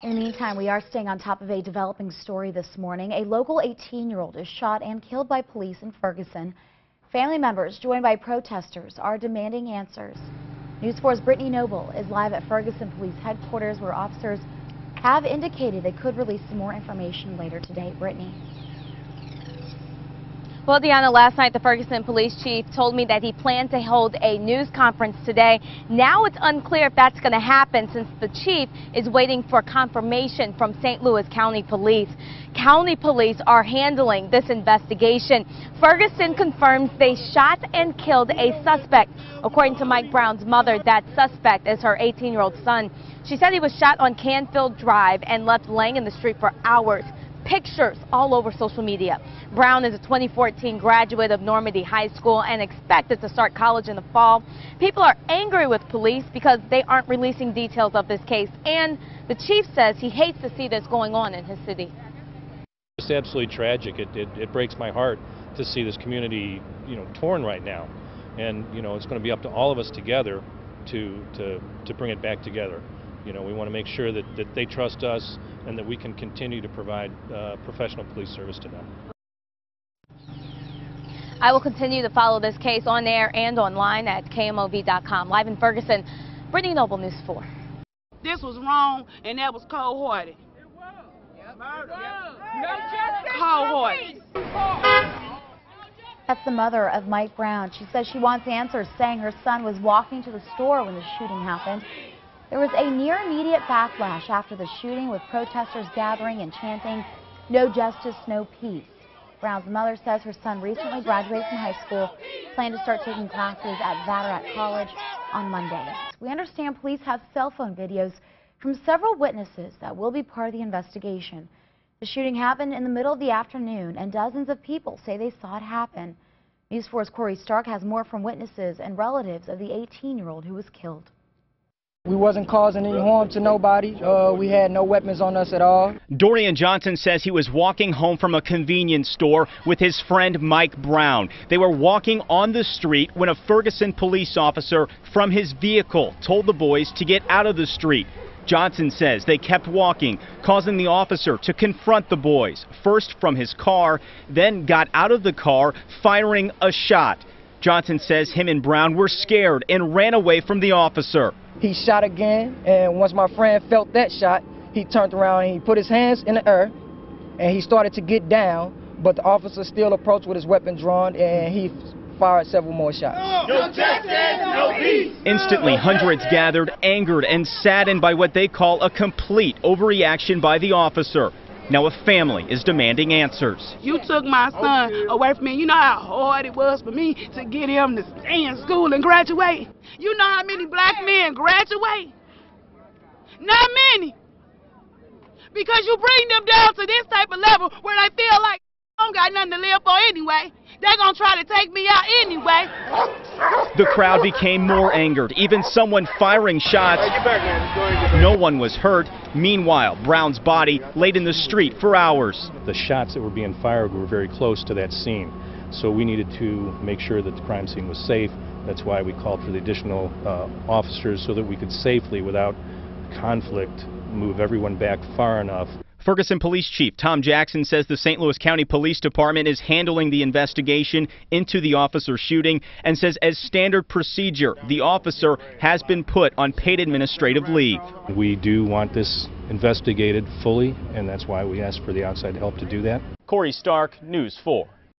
In the meantime, we are staying on top of a developing story this morning. A local 18-year-old is shot and killed by police in Ferguson. Family members, joined by protesters, are demanding answers. News 4's Brittany Noble is live at Ferguson Police Headquarters, where officers have indicated they could release some more information later today. Brittany. Well, Deanna, last night the Ferguson police chief told me that he planned to hold a news conference today. Now it's unclear if that's going to happen, since the chief is waiting for confirmation from St. Louis County Police. County police are handling this investigation. Ferguson confirms they shot and killed a suspect. According to Mike Brown's mother, that suspect is her 18-year-old son. She said he was shot on Canfield Drive and left laying in the street for hours. Pictures all over social media. Brown is a 2014 graduate of Normandy High School and expected to start college in the fall. People are angry with police because they aren't releasing details of this case, and the chief says he hates to see this going on in his city. It's absolutely tragic. It breaks my heart to see this community, torn right now, and it's going to be up to all of us together to bring it back together. We want to make sure that they trust us and that we can continue to provide professional police service to them. I will continue to follow this case on air and online at KMOV.com. Live in Ferguson, Brittany Noble, News 4. This was wrong, and that was cold-hearted. It was. Yep. No justice. Cold-hearted. That's the mother of Mike Brown. She says she wants answers, saying her son was walking to the store when the shooting happened. There was a near immediate backlash after the shooting, with protesters gathering and chanting, "No justice, no peace." Brown's mother says her son recently graduated from high school, planned to start taking classes at Outrage College on Monday. We understand police have cell phone videos from several witnesses that will be part of the investigation. The shooting happened in the middle of the afternoon, and dozens of people say they saw it happen. News 4's Corey Stark has more from witnesses and relatives of the 18-year-old who was killed. We wasn't causing any harm to nobody. We had no weapons on us at all. Dorian Johnson says he was walking home from a convenience store with his friend Mike Brown. They were walking on the street when a Ferguson police officer from his vehicle told the boys to get out of the street. Johnson says they kept walking, causing the officer to confront the boys, first from his car, then got out of the car, firing a shot. Johnson says him and Brown were scared and ran away from the officer. He shot again, and once my friend felt that shot, he turned around and he put his hands in the air, and he started to get down, but the officer still approached with his weapon drawn, and he fired several more shots. No justice, no peace. Instantly, hundreds gathered, angered and saddened by what they call a complete overreaction by the officer. Now a family is demanding answers. You took my son away from me. You know how hard it was for me to get him to stay in school and graduate? You know how many black men graduate? Not many. Because you bring them down to this type of level where they feel like I don't got nothing to live for anyway. They're going to try to take me out anyway. The crowd became more angered, even someone firing shots. No one was hurt. Meanwhile, Brown's body laid in the street for hours. The shots that were being fired were very close to that scene, so we needed to make sure that the crime scene was safe. That's why we called for the additional officers, so that we could safely, without conflict, move everyone back far enough. Ferguson Police Chief Tom Jackson says the St. Louis County Police Department is handling the investigation into the officer shooting, and says as standard procedure, the officer has been put on paid administrative leave. We do want this investigated fully, and that's why we asked for the outside help to do that. Corey Stark, News 4.